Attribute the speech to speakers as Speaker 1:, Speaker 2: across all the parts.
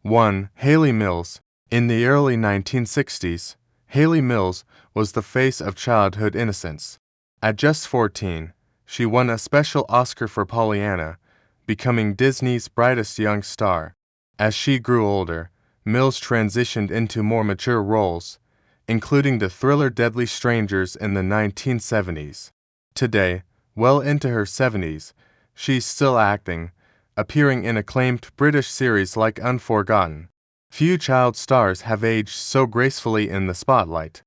Speaker 1: 1. Hayley Mills. In the early 1960s, Hayley Mills was the face of childhood innocence. At just 14, she won a special Oscar for Pollyanna, becoming Disney's brightest young star. As she grew older, Mills transitioned into more mature roles, including the thriller Deadly Strangers in the 1970s. Today, well into her 70s, she's still acting, appearing in acclaimed British series like Unforgotten. Few child stars have aged so gracefully in the spotlight.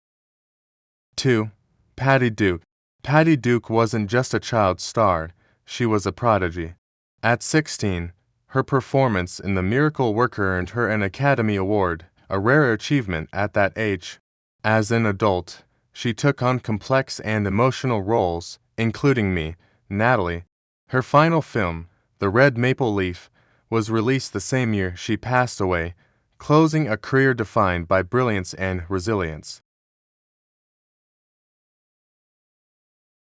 Speaker 1: 2. Patty Duke. Patty Duke wasn't just a child star, she was a prodigy. At 16, her performance in The Miracle Worker earned her an Academy Award, a rare achievement at that age. As an adult, she took on complex and emotional roles, including Me, Natalie. Her final film, The Red Maple Leaf, was released the same year she passed away, closing a career defined by brilliance and resilience.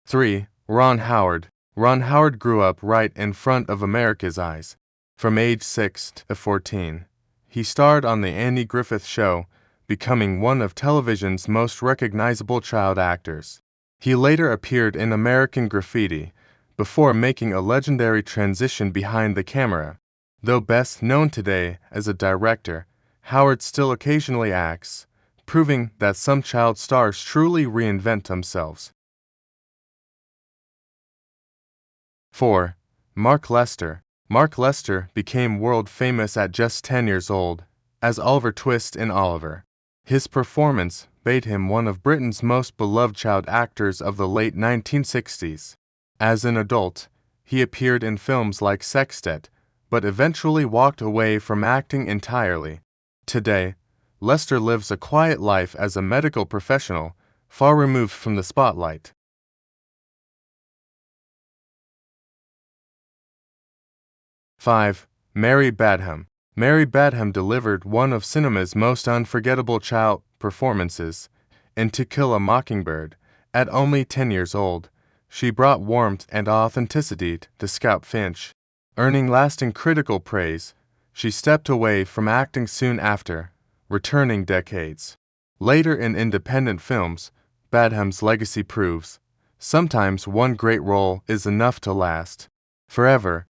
Speaker 1: 3. Ron Howard. Ron Howard grew up right in front of America's eyes. From age 6 to 14, he starred on The Andy Griffith Show, becoming one of television's most recognizable child actors. He later appeared in American Graffiti, before making a legendary transition behind the camera. Though best known today as a director, Howard still occasionally acts, proving that some child stars truly reinvent themselves. 4. Mark Lester. Mark Lester became world famous at just 10 years old, as Oliver Twist in Oliver. His performance made him one of Britain's most beloved child actors of the late 1960s. As an adult, he appeared in films like Sextet, but eventually walked away from acting entirely. Today, Lester lives a quiet life as a medical professional, far removed from the spotlight. 5. Mary Badham. Mary Badham delivered one of cinema's most unforgettable child performances in To Kill a Mockingbird. At only 10 years old, she brought warmth and authenticity to Scout Finch. Earning lasting critical praise, she stepped away from acting soon after, returning decades later in independent films. Badham's legacy proves, sometimes one great role is enough to last forever.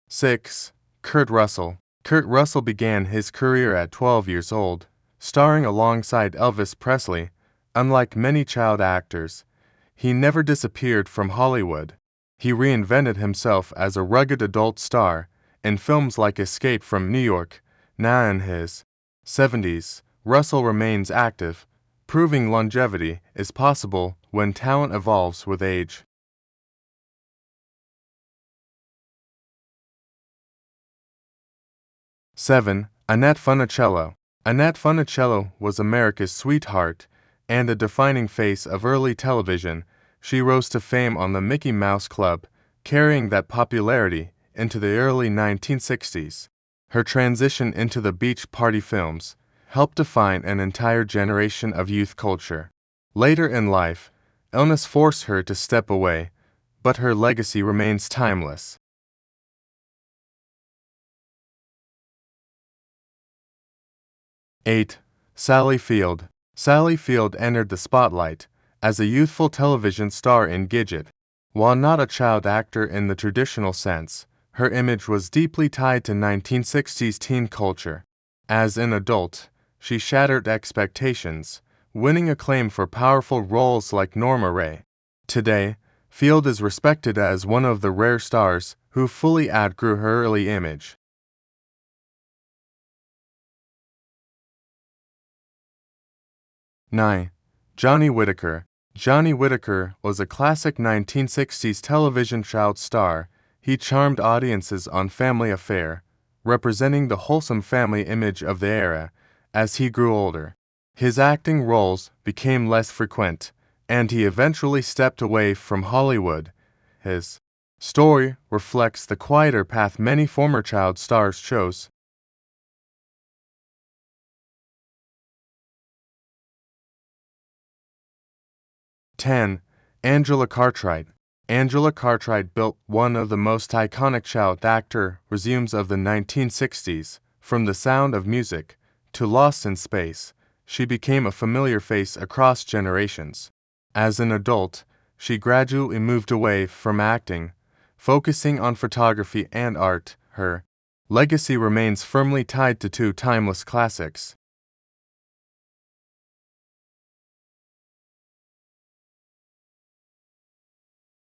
Speaker 1: 6. Kurt Russell. Kurt Russell began his career at 12 years old, starring alongside Elvis Presley. Unlike many child actors, he never disappeared from Hollywood. He reinvented himself as a rugged adult star in films like Escape from New York. Now in his 70s, Russell remains active, proving longevity is possible when talent evolves with age. 7. Annette Funicello. Annette Funicello was America's sweetheart and a defining face of early television. She rose to fame on the Mickey Mouse Club, carrying that popularity into the early 1960s. Her transition into the beach party films helped define an entire generation of youth culture. Later in life, illness forced her to step away, but her legacy remains timeless. 8. Sally Field. Sally Field entered the spotlight as a youthful television star in Gidget. While not a child actor in the traditional sense, her image was deeply tied to 1960s teen culture. As an adult, she shattered expectations, winning acclaim for powerful roles like Norma Ray. Today, Field is respected as one of the rare stars who fully outgrew her early image. 9. Johnny Whitaker. Johnny Whitaker was a classic 1960s television child star. He charmed audiences on Family Affair, representing the wholesome family image of the era. As he grew older, his acting roles became less frequent, and he eventually stepped away from Hollywood. His story reflects the quieter path many former child stars chose. 10. Angela Cartwright. Angela Cartwright built one of the most iconic child actor resumes of the 1960s. From The Sound of Music to Lost in Space, she became a familiar face across generations. As an adult, she gradually moved away from acting, focusing on photography and art. Her legacy remains firmly tied to two timeless classics,